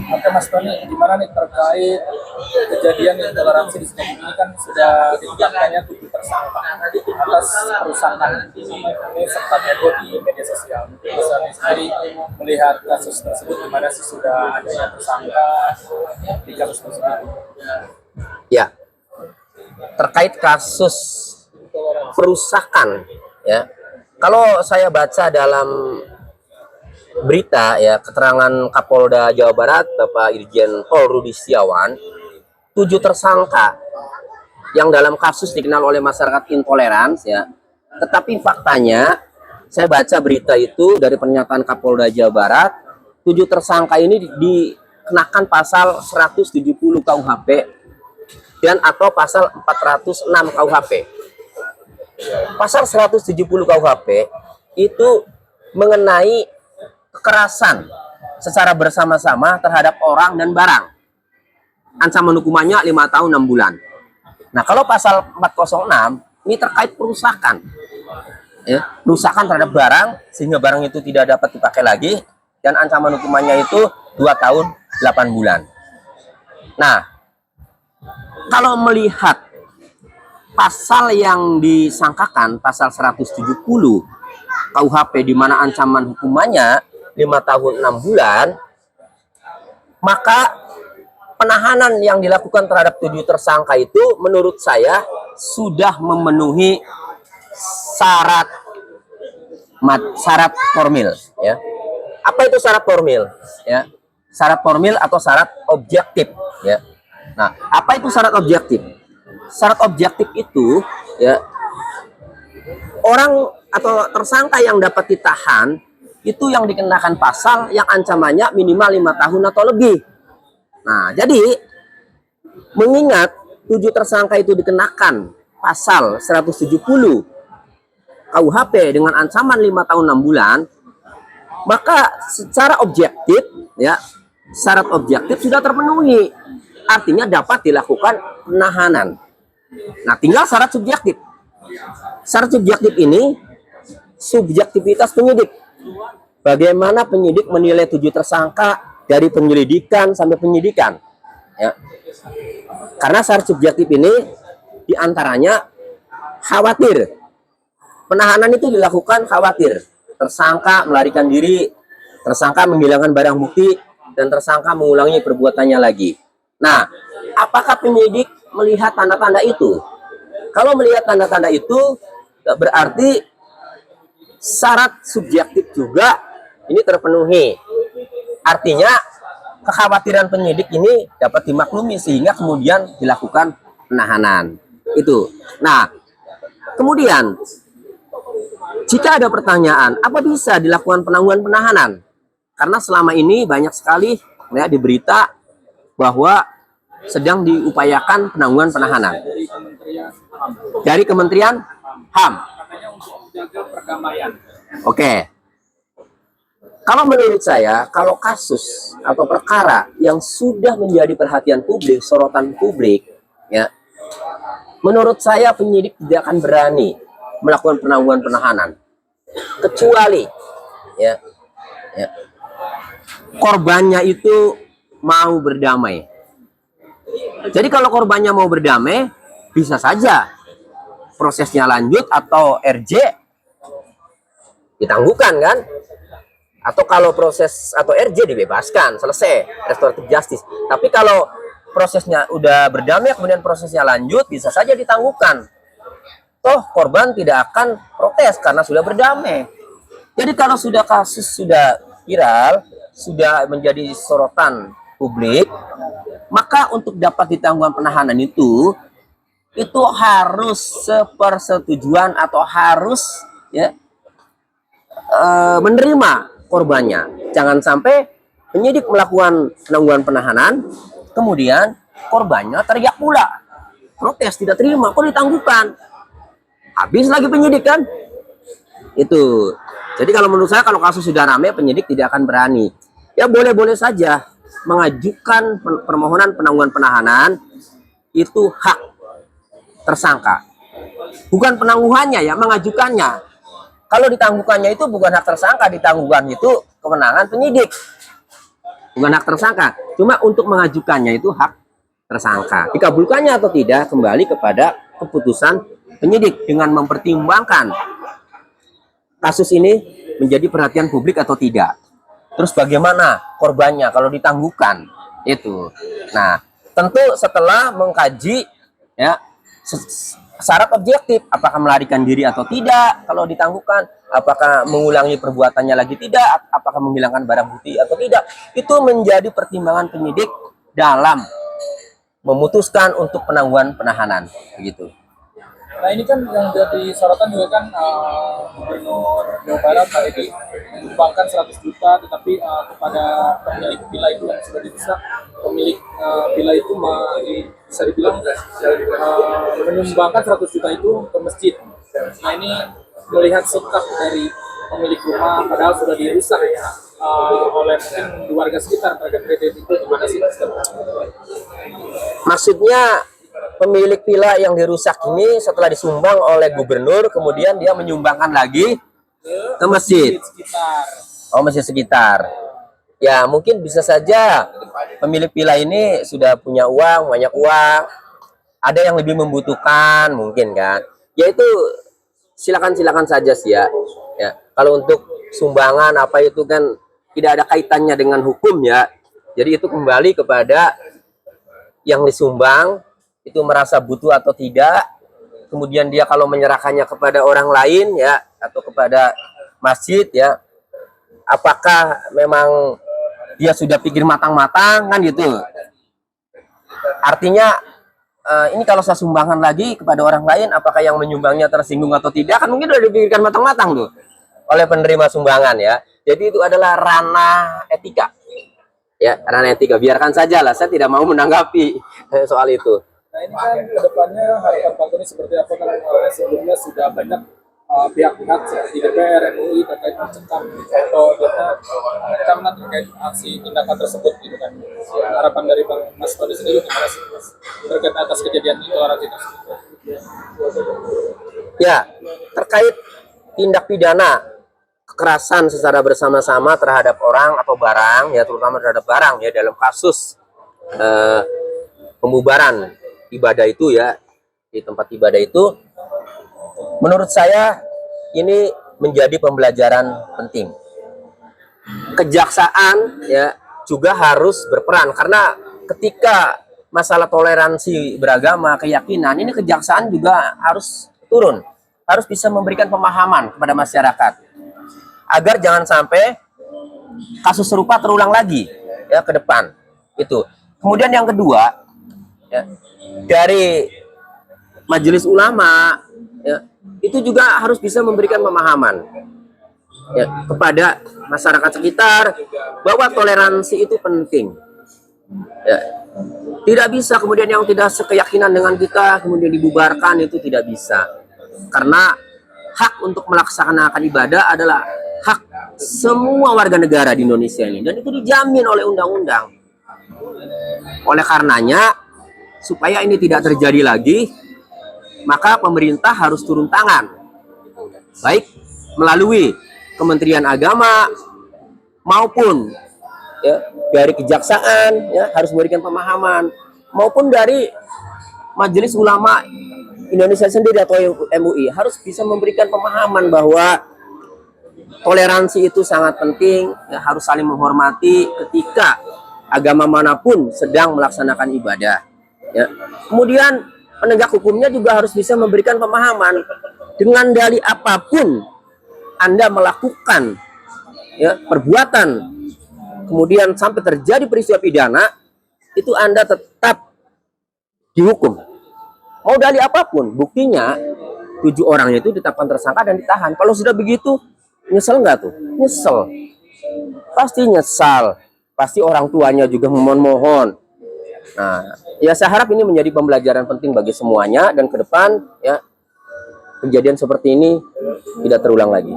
Oke Mas Tony, gimana nih terkait kejadian intoleransi di Sukabumi ini kan sudah ditetapkannya 7 tersangka atas perusakan ini sempat heboh di media sosial. Mas Tony sendiri melihat kasus tersebut gimana sih, sudah adanya tersangka di kasus tersebut? Ya, terkait kasus perusakan, ya. Kalau saya baca dalam berita, ya, keterangan Kapolda Jawa Barat Bapak Irjen Pol Rudi Setiawan, 7 tersangka yang dalam kasus dikenal oleh masyarakat intolerans, ya. Tetapi faktanya saya baca berita itu dari pernyataan Kapolda Jawa Barat, 7 tersangka ini dikenakan pasal 170 KUHP dan atau pasal 406 KUHP. Pasal 170 KUHP itu mengenai kekerasan secara bersama-sama terhadap orang dan barang. Ancaman hukumannya 5 tahun 6 bulan. Nah, kalau pasal 406 ini terkait perusakan. Ya, perusakan terhadap barang sehingga barang itu tidak dapat dipakai lagi, dan ancaman hukumannya itu 2 tahun 8 bulan. Nah, kalau melihat pasal yang disangkakan, pasal 170 KUHP, di mana ancaman hukumannya 5 tahun 6 bulan, maka penahanan yang dilakukan terhadap 7 tersangka itu menurut saya sudah memenuhi syarat formil, ya. Apa itu syarat formil? Ya, syarat formil atau syarat objektif, ya. Nah, apa itu syarat objektif? Syarat objektif itu, ya, orang atau tersangka yang dapat ditahan itu yang dikenakan pasal yang ancamannya minimal 5 tahun atau lebih. Nah, jadi mengingat 7 tersangka itu dikenakan pasal 170 KUHP dengan ancaman 5 tahun 6 bulan, maka secara objektif, ya, syarat objektif sudah terpenuhi. Artinya dapat dilakukan penahanan. Nah, tinggal syarat subjektif. Syarat subjektif ini subjektivitas penyidik. Bagaimana penyidik menilai 7 tersangka dari penyelidikan sampai penyidikan, ya. Karena syarat subjektif ini diantaranya khawatir. Penahanan itu dilakukan khawatir tersangka melarikan diri, tersangka menghilangkan barang bukti, dan tersangka mengulangi perbuatannya lagi. Nah, apakah penyidik melihat tanda-tanda itu? Kalau melihat tanda-tanda itu, berarti syarat subjektif juga ini terpenuhi. Artinya kekhawatiran penyidik ini dapat dimaklumi sehingga kemudian dilakukan penahanan. Itu. Nah, kemudian jika ada pertanyaan, apa bisa dilakukan penangguhan penahanan? Karena selama ini banyak sekali, ya, di berita bahwa sedang diupayakan penangguhan penahanan dari Kementerian HAM. Oke. Kalau menurut saya, kalau kasus atau perkara yang sudah menjadi perhatian publik, sorotan publik, ya, menurut saya penyidik tidak akan berani melakukan penangguhan penahanan kecuali, ya, korbannya itu mau berdamai. Jadi kalau korbannya mau berdamai, bisa saja prosesnya lanjut atau RJ ditangguhkan, kan? Atau kalau proses atau RJ dibebaskan, selesai, restoratif justice. Tapi kalau prosesnya udah berdamai kemudian prosesnya lanjut, bisa saja ditangguhkan. Toh korban tidak akan protes karena sudah berdamai. Jadi kalau sudah kasus sudah viral, sudah menjadi sorotan publik, maka untuk dapat ditangguhkan penahanan itu harus sepersetujuan atau harus, ya, menerima korbannya. Jangan sampai penyidik melakukan penangguhan penahanan, kemudian korbannya teriak pula, protes, tidak terima, kok ditangguhkan. Habis lagi penyidik, kan? Itu. Jadi kalau menurut saya, kalau kasus sudah ramai, penyidik tidak akan berani. Ya boleh-boleh saja mengajukan permohonan penangguhan penahanan, itu hak tersangka. Bukan penangguhannya, ya, mengajukannya. Kalau ditangguhkannya itu bukan hak tersangka, ditangguhkan itu kewenangan penyidik. bukan hak tersangka. Cuma untuk mengajukannya itu hak tersangka. Dikabulkannya atau tidak kembali kepada keputusan penyidik dengan mempertimbangkan kasus ini menjadi perhatian publik atau tidak. Terus bagaimana korbannya kalau ditangguhkan itu. Nah, tentu setelah mengkaji ya syarat objektif, apakah melarikan diri atau tidak kalau ditangguhkan, apakah mengulangi perbuatannya lagi tidak, apakah menghilangkan barang bukti atau tidak, itu menjadi pertimbangan penyidik dalam memutuskan untuk penangguhan penahanan begitu. Nah ini kan yang jadi sorotan juga kan Gubernur Jawa Barat Pak Edi menyumbangkan 100 juta, tetapi kepada pemilik villa itu yang sudah dirusak, pemilik villa itu bisa dibilang menyumbangkan 100 juta itu ke masjid. Nah ini melihat sikap dari pemilik rumah padahal sudah dirusak oleh mungkin warga sekitar terhadap kredit itu, gimana sih? Maksudnya pemilik villa yang dirusak ini setelah disumbang oleh gubernur, kemudian dia menyumbangkan lagi ke masjid. Oh, masjid sekitar. Ya, mungkin bisa saja pemilik villa ini sudah punya uang, banyak uang. Ada yang lebih membutuhkan mungkin kan. Ya itu silakan saja sih ya. Ya, kalau untuk sumbangan apa itu kan tidak ada kaitannya dengan hukum ya. Jadi itu kembali kepada yang disumbang itu merasa butuh atau tidak, kemudian dia kalau menyerahkannya kepada orang lain ya atau kepada masjid ya, apakah memang dia sudah pikir matang-matang kan gitu. Artinya ini kalau saya sumbangkan lagi kepada orang lain, apakah yang menyumbangnya tersinggung atau tidak, kan mungkin sudah dipikirkan matang-matang tuh oleh penerima sumbangan ya. Jadi itu adalah ranah etika ya, ranah etika. Biarkan saja lah, saya tidak mau menanggapi soal itu. Nah ini kan kedepannya harapan Pak Tony seperti apa kan, sebelumnya sudah banyak pihak-pihak seperti DPR, MUI terkait mencekam atau mencekam terkait aksi tindakan tersebut gitu kan. Harapan dari Bang Mas Tony sendiri gimana sih Mas terkait atas kejadian intoleransi tersebut? Ya, terkait tindak pidana kekerasan secara bersama-sama terhadap orang atau barang ya, terutama terhadap barang ya dalam kasus pembubaran ibadah itu ya, di tempat ibadah itu, menurut saya ini menjadi pembelajaran penting. Kejaksaan ya juga harus berperan, karena ketika masalah toleransi beragama, keyakinan, ini kejaksaan juga harus turun, harus bisa memberikan pemahaman kepada masyarakat agar jangan sampai kasus serupa terulang lagi ya ke depan itu. Kemudian yang kedua ya, dari majelis ulama ya, itu juga harus bisa memberikan pemahaman ya kepada masyarakat sekitar bahwa toleransi itu penting ya. Tidak bisa kemudian yang tidak sekeyakinan dengan kita kemudian dibubarkan, itu tidak bisa, karena hak untuk melaksanakan ibadah adalah hak semua warga negara di Indonesia ini, dan itu dijamin oleh undang-undang. Oleh karenanya, supaya ini tidak terjadi lagi, maka pemerintah harus turun tangan, baik melalui Kementerian Agama maupun ya dari kejaksaan ya harus memberikan pemahaman, maupun dari Majelis Ulama Indonesia sendiri atau MUI harus bisa memberikan pemahaman bahwa toleransi itu sangat penting ya, harus saling menghormati ketika agama manapun sedang melaksanakan ibadah ya. Kemudian penegak hukumnya juga harus bisa memberikan pemahaman, dengan dalih apapun Anda melakukan ya perbuatan kemudian sampai terjadi peristiwa pidana, itu Anda tetap dihukum. Mau dalih apapun, buktinya 7 orang itu ditetapkan tersangka dan ditahan. Kalau sudah begitu, nyesel nggak tuh? Nyesel. Pasti nyesal. Pasti orang tuanya juga memohon-mohon. Nah, ya saya harap ini menjadi pembelajaran penting bagi semuanya, dan ke depan ya kejadian seperti ini tidak terulang lagi.